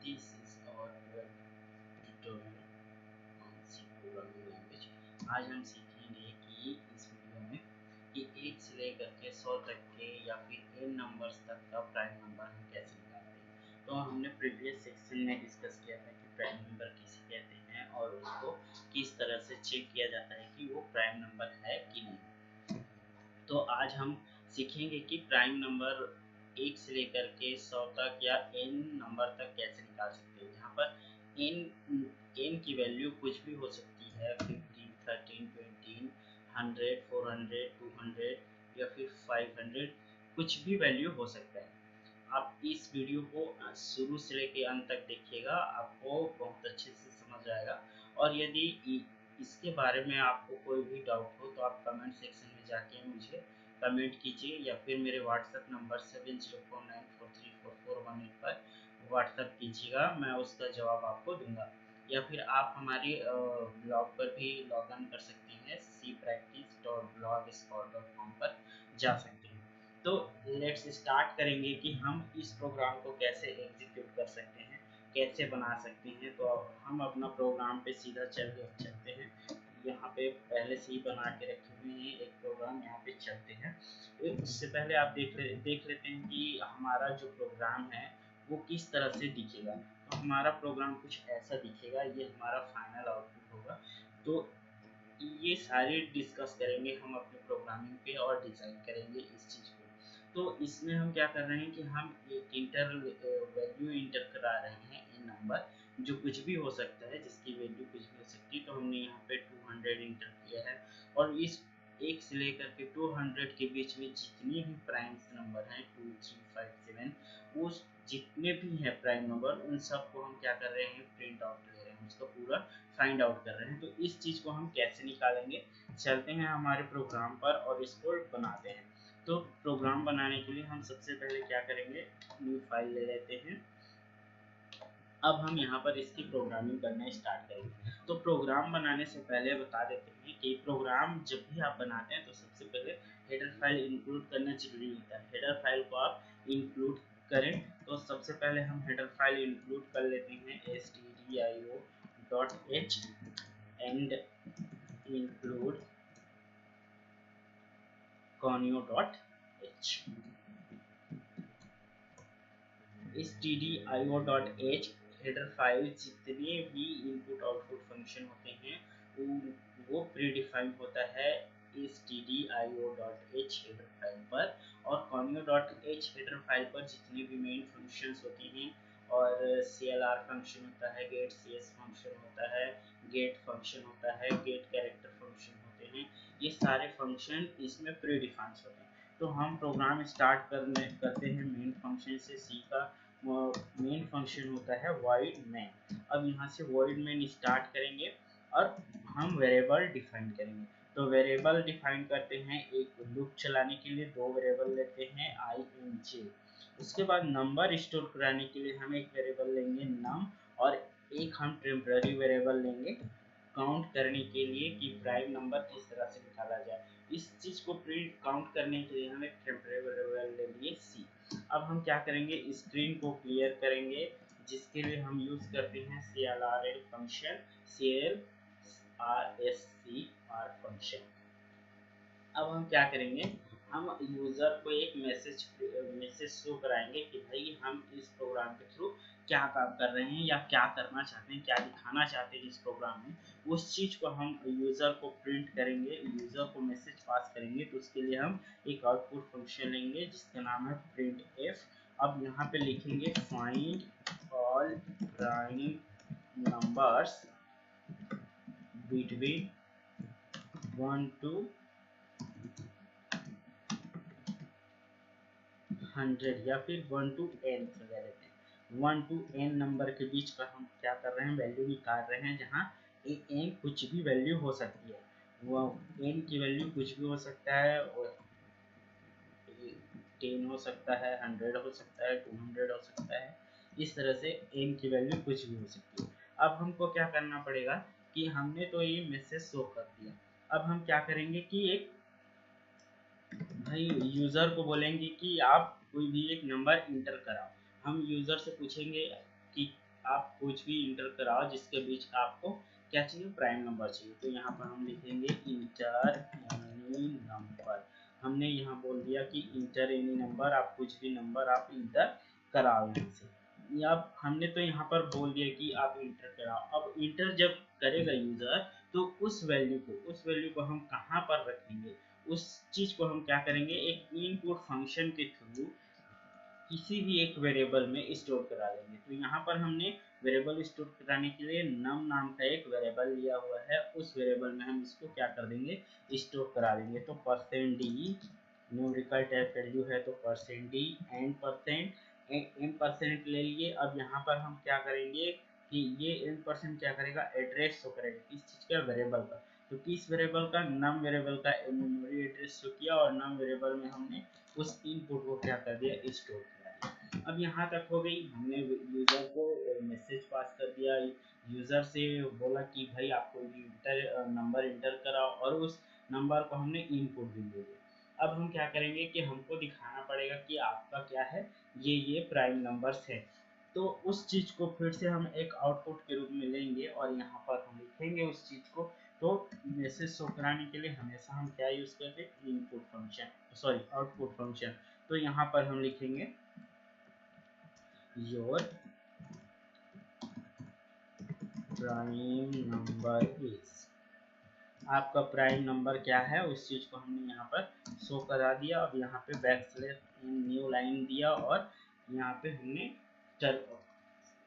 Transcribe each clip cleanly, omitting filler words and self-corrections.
This is our tutorial on C programming language. आज हम सीखेंगे कि इस वीडियो में कि 1 से लेकर के 100 तक के या फिर n नंबर्स तक का प्राइम नंबर हम कैसे निकालते हैं। तो हमने प्रीवियस सेक्शन में डिस्कस किया था कि प्राइम नंबर किसे कहते हैं और उसको किस तरह से चेक किया जाता है कि वो प्राइम नंबर है कि नहीं। तो आज हम सीखेंगे कि प्राइम नंबर 1 से लेकर के 100 तक या n नंबर तक कैसे निकाल सकते हैं, जहाँ पर n की वैल्यू कुछ भी हो सकती है, 15, 13, 20, 100, 400, 200 या फिर 500, कुछ भी वैल्यू हो सकता है। आप इस वीडियो को शुरू से लेकर अंत तक देखिएगा, आपको बहुत अच्छे से समझ आएगा। और यदि इसके बारे में आपको कोई भी डाउट हो तो आप कमेंट सेक्शन में जाके मुझे कमेंट कीजिए या फिर मेरे व्हाट्सएप नंबर 7049434418 पर व्हाट्सएप कीजिएगा, मैं उसका जवाब आपको दूंगा। या फिर आप हमारे ब्लॉग पर भी लॉग इन कर सकते हैं, cpractice.blogspot.com पर जा सकते हैं। तो लेट्स स्टार्ट करेंगे कि हम इस प्रोग्राम को कैसे एग्जीक्यूट कर सकते हैं, कैसे बना सकते हैं। तो अब हम अपना प्रोग्राम पे सीधा चलते हैं। यहाँ पे पहले से ही बना के रखे हुए हैं एक प्रोग्राम, यहाँ पे चलते हैं। उससे पहले आप देख लेते हैं कि हमारा जो प्रोग्राम है वो किस तरह से दिखेगा। तो हमारा प्रोग्राम कुछ ऐसा दिखेगा, ये हमारा फाइनल आउटपुट होगा। तो ये सारे डिस्कस करेंगे हम अपने प्रोग्रामिंग पे और डिज़ाइन करेंगे इस चीज़ को। तो इसमें हम क्या कर रहे हैं कि हम एक वैल्यू इंटर करा रहे हैं इन नंबर, जो कुछ भी हो सकता है, जिसकी वैल्यू कुछ भी हो सकती है। तो हमने यहाँ पे 200 इंटर किया है और इस 1 से लेकर के 200 के बीच में जितनी भी प्राइम्स नंबर हैं 2, 3, 5, 7, वो जितने भी हैं प्राइम नंबर, उन सबको हम क्या कर रहे हैं, प्रिंट आउट ले रहे हैं, उसका पूरा फाइंड आउट कर रहे हैं। तो इस चीज़ को हम कैसे निकालेंगे, चलते हैं हमारे प्रोग्राम पर और इसको बनाते हैं। तो प्रोग्राम बनाने के लिए हम सबसे पहले क्या करेंगे, न्यू फाइल ले लेते हैं। अब हम यहाँ पर इसकी प्रोग्रामिंग करना स्टार्ट करेंगे। तो प्रोग्राम बनाने से पहले बता देते हैं कि प्रोग्राम जब भी आप बनाते हैं तो सबसे पहले हेडर फाइल इंक्लूड करना जरूरी होता है। हेडर फाइल को आप इंक्लूड करें। तो सबसे पहले हम हेडर फाइल इंक्लूड कर लेते हैं stdio.h and include conio.h। stdio.h header file जितने भी इनपुट आउटपुट फंक्शन होते हैं वो प्रीडिफाइंड होता है stdio.h हेडर फाइल पर। और conio.h हेडर फाइल पर जितने भी मेन फंक्शंस होती हैं और clr फंक्शन होता है, गेट cs फंक्शन होता है, गेट फंक्शन होता है, गेट कैरेक्टर फंक्शन होते हैं, ये सारे फंक्शन इसमें प्रीडिफाइंड होते हैं। तो हम प्रोग्राम स्टार्ट करते हैं मेन फंक्शन से। सी का मेन फंक्शन होता है void main। अब यहाँ से void main स्टार्ट करेंगे और हम वेरिएबल डिफाइन करेंगे। तो वेरिएबल डिफाइन करते हैं, एक लूप चलाने के लिए 2 वेरिएबल लेते हैं i n j। उसके बाद नंबर स्टोर कराने के लिए हम एक वेरिएबल लेंगे num और एक हम टेम्पररी वेरिएबल लेंगे काउंट करने के लिए कि प्राइम नंबर किस तरह से निकाला जाए। इस चीज को प्रिंट काउंट करने के लिए हम एक टेम्पररी वेरिएबल ले लिए c। अब हम क्या करेंगे, स्क्रीन को क्लियर करेंगे, जिसके लिए हम यूज करते हैं clr फंक्शन, clrscr फंक्शन। अब हम क्या करेंगे, हम यूजर को एक मैसेज शो कराएंगे कि भाई हम इस प्रोग्राम के थ्रू क्या काम कर रहे हैं या क्या करना चाहते हैं, क्या दिखाना चाहते हैं इस प्रोग्राम में। उस चीज को हम यूजर को प्रिंट करेंगे, यूजर को मैसेज पास करेंगे। तो उसके लिए हम एक आउटपुट फंक्शन लेंगे जिसका नाम है printf। अब यहाँ पे लिखेंगे find all prime numbers between 1 to 100 या फिर 1 to n ले लेते हैं। 1 to n नंबर के बीच का हम क्या कर रहे हैं, वैल्यू निकाल रहे हैं, जहाँ n कुछ भी वैल्यू हो सकती है। वो n की वैल्यू कुछ भी हो सकता है, और 10 हो सकता है, 100 हो सकता है, 200 हो सकता है। इस तरह से n की वैल्यू कुछ भी हो सकती है। अब हमको क्या करना पड़ेगा कि हमने तो ये मैसेज शो कर दिया। अब हम क्या करेंगे कि एक भाई यूजर को बोलेंगे कि आप कोई भी एक नंबर इंटर कराओ। हम यूजर से पूछेंगे कि आप कुछ भी इंटर कराओ जिसके बीच आपको क्या चाहिए, प्राइम नंबर चाहिए। तो यहाँ पर हम लिखेंगे इंटर एनी नंबर। हमने यहाँ बोल दिया कि इंटर एनी नंबर, आप कुछ भी नंबर आप इंटर कराओ यहाँ से। या हमने तो यहाँ पर बोल दिया कि आप इंटर कराओ। अब इंटर जब करेगा यूजर तो उस वैल्यू को हम कहाँ पर रखेंगे, उस चीज को हम क्या करेंगे, एक इनपुट फंक्शन के थ्रू किसी भी एक वेरिएबल में स्टोर करा लेंगे। तो यहाँ पर हमने वेरिएबल स्टोर कराने के लिए नम नाम का एक वेरिएबल लिया हुआ है, उस वेरिएबल में हम इसको क्या कर देंगे, स्टोर करा देंगे। तो %d न्यूमेरिकल टाइप वैल्यू है तो %d एंड %m% ले लिए। अब यहाँ पर हम क्या करेंगे कि ये m% क्या करेगा, एड्रेस शो करेगा किस चीज का, वेरिएबल का। तो किस वेरिएबल का, नम वेरिएबल का मेमोरी एड्रेस शो किया और नम वेरिएबल में हमने उस इनपुट को क्या कर दिया, स्टोर कर दिया। अब यहाँ तक हो गई, हमने यूजर को मैसेज पास कर दिया, यूजर से बोला कि भाई आप कोई भी नंबर इंटर कराओ और उस नंबर को हमने इनपुट भी दे दिया। अब हम क्या करेंगे कि हमको दिखाना पड़ेगा कि आपका क्या है, ये प्राइम नंबर्स है। तो उस चीज को फिर से हम एक आउटपुट के रूप में लेंगे और यहाँ पर हम लिखेंगे उस चीज को। तो मैसेज शो कराने के लिए हमेशा हम क्या यूज करते हैं, input function, sorry output function. तो यहाँ पर हम लिखेंगे योर प्राइम नंबर इज, आपका प्राइम नंबर क्या है उस चीज को हमने यहाँ पर शो करा दिया। अब यहाँ पे बैकस्लैश न्यू लाइन दिया और यहाँ पे हमने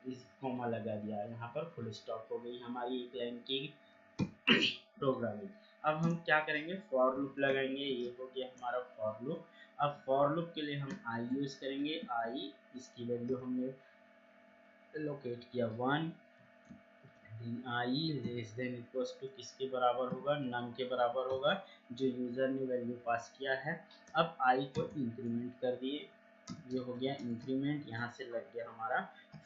इस कॉमा लगा दिया, यहाँ पर फुल स्टॉप हो गई हमारी एक लाइन की प्रोग्रामिंग। अब हम क्या करेंगे, फॉर लूप लगाएंगे, ये हो गया हमारा फॉर लूप। अब फॉर लूप के लिए हम आई यूज करेंगे, आई इसकी वैल्यू हमने लोकेट किया 1, आई लेस देन इक्वल्स टू किसके बराबर होगा, नम के बराबर होगा जो यूजर ने वैल्यू पास किया है। अब आई को इंक्रीमेंट कर दिए, ये हो गया इंक्रीमेंट, यहाँ से लग गया हमारा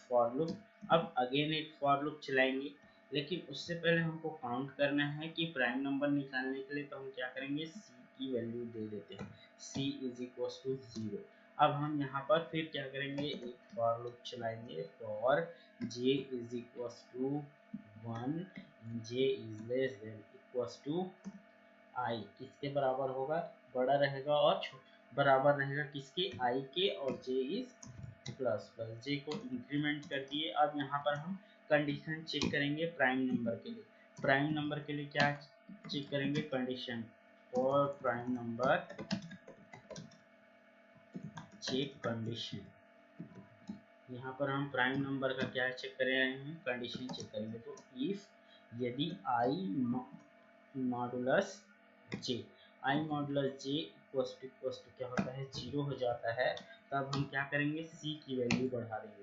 फॉर लूप। अब अगेन एक फॉर लूप चलाएंगे, लेकिन उससे पहले हमको काउंट करना है कि प्राइम नंबर निकालने के लिए। तो हम क्या करेंगे, c की वैल्यू दे देते हैं, c इज इक्वल टू 0। अब हम यहाँ पर फिर क्या करेंगे, एक फॉर लूप चलाएंगे, for j is equal to 1, j is less than equal to i, किसके बराबर होगा, बड़ा रहेगा और बराबर रहेगा किसके, i के, और j is plus plus, j को इंक्रीमेंट कर दिए। अब यहाँ पर हम कंडीशन चेक करेंगे प्राइम नंबर के लिए। प्राइम नंबर के लिए क्या चेक करेंगे, condition for prime number check condition. यहाँ पर हम प्राइम नंबर का क्या चेक कर रहे हैं, कंडीशन चेक करेंगे। तो इफ यदि i modulus j, i modulus j equals to क्या होता है, 0 हो जाता है, तब हम क्या करेंगे, c की वैल्यू बढ़ा देंगे।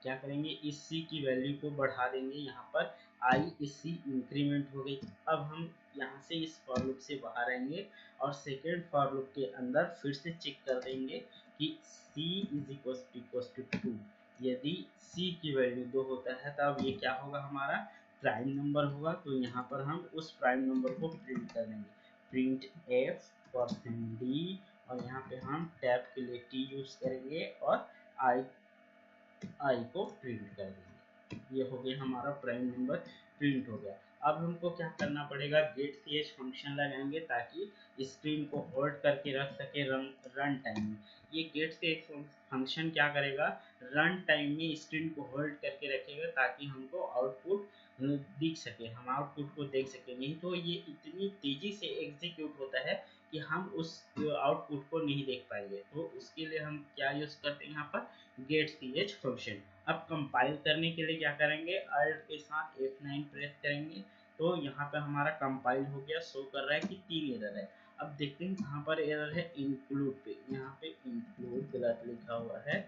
क्या करेंगे, इस c की वैल्यू को बढ़ा देंगे। यहाँ पर i इस c इंक्रीमेंट हो गई। अब हम यहाँ से इस फॉर लूप से बाहर आएंगे और सेकेंड फॉर लूप के अंदर फिर से चेक कर देंगे कि c इज इक्वल टू 2। यदि c की वैल्यू 2 होता है तब ये क्या होगा, हमारा प्राइम नंबर होगा। तो यहाँ पर हम उस प्राइम नंबर को प्रिंट कर देंगे, प्रिंट f%d, और यहाँ पे हम टैब के लिए t यूज करेंगे और i को प्रिंट कर देंगे। ये हो गया हमारा प्राइम नंबर प्रिंट हो गया। अब हमको क्या करना पड़ेगा, गेट ch फंक्शन लगाएंगे ताकि स्क्रीन को होल्ड करके रख सके रन टाइम में। ये गेट ch फंक्शन क्या करेगा, रन टाइम में स्क्रीन को होल्ड करके रखेगा ताकि हमको आउटपुट दिख सके, हम आउटपुट को देख सके। नहीं तो ये इतनी तेजी से एग्जीक्यूट होता है कि हम उस आउटपुट को नहीं देख पाएंगे। तो उसके लिए हम क्या यूज करते हैं, यहाँ पर गेट ch फंक्शन। अब कंपाइल करने के लिए क्या करेंगे, अल्ट के साथ F9 प्रेस करेंगे। तो यहाँ पे हमारा कंपाइल हो गया, शो कर रहा है कि 3 एरर है। अब देखते हैं कहाँ पर एरर है, इंक्लूड पे, यहाँ पे इंक्लूड गलत लिखा हुआ है,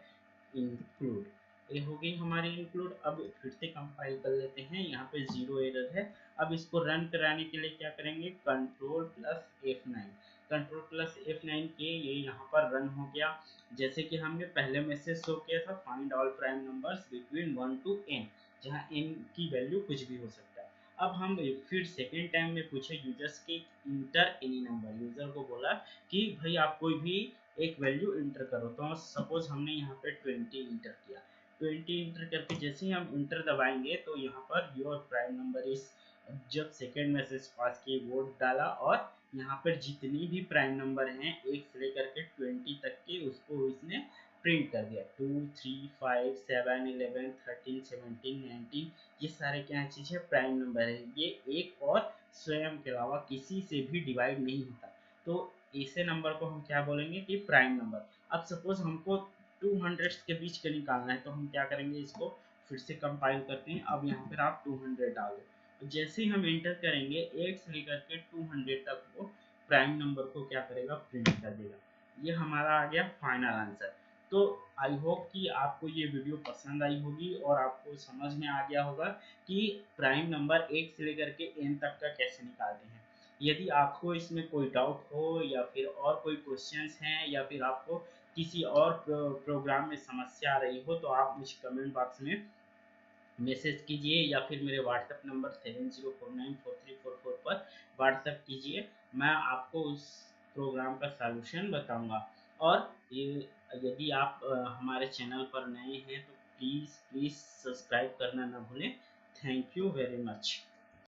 इंक्लूड, ये हो गई हमारी इंक्लूड। अब फिर से कंपाइल कर लेते हैं, यहाँ पे 0 एरर है। अब इसको रन कराने के लिए क्या करेंगे, control plus F9, control plus F9 के ये यहाँ पर रन हो गया। जैसे कि हमने पहले मैसेज शो किया था, find all prime numbers between 1 to n, जहाँ n की वैल्यू कुछ भी हो सकता है। अब हम फिर सेकेंड टाइम में पूछे यूजर्स के इंटर एनी नंबर, यूजर को बोला कि भाई आप कोई भी एक वैल्यू इंटर करो। तो सपोज हमने यहाँ पे 20 इंटर किया, 20 इंटर करके जैसे ही हम इंटर दबाएंगे तो यहाँ पर योर प्राइम नंबर इस, जब सेकेंड मैसेज पास किए वोट डाला और यहाँ पर जितनी भी प्राइम नंबर हैं 1 से लेकर के 20 तक के उसको इसने प्रिंट कर दिया। 2 3 5 7 11 13 17 19 ये सारे क्या चीज़ है, प्राइम नंबर है। ये एक और स्वयं के अलावा किसी से भी डिवाइड नहीं होता। तो ऐसे नंबर को हम क्या बोलेंगे कि प्राइम नंबर। अब सपोज हमको 200 के बीच का निकालना है तो हम क्या करेंगे, इसको फिर से कंपाइल करते हैं। अब यहाँ पर आप 200 डाल दो, तो जैसे ही हम एंटर करेंगे 8 से लेकर के 200 तक वो प्राइम नंबर को क्या करेगा, प्रिंट कर देगा। ये हमारा आ गया फाइनल आंसर। तो आई होप कि आपको ये वीडियो पसंद आई होगी और आपको समझ में आ गया होगा कि प्राइम नंबर 1 से लेकर के n तक का कैसे निकालते हैं। यदि आपको इसमें कोई डाउट हो या फिर और कोई क्वेश्चंस हैं या फिर आपको किसी और प्रोग्राम में समस्या आ रही हो तो आप मुझे कमेंट बॉक्स में मैसेज कीजिए या फिर मेरे व्हाट्सएप नंबर 70494344 पर व्हाट्सएप कीजिए। मैं आपको उस प्रोग्राम का सॉल्यूशन बताऊंगा। और ये यदि आप हमारे चैनल पर नए हैं तो प्लीज़ सब्सक्राइब करना ना भूलें। Thank you very much.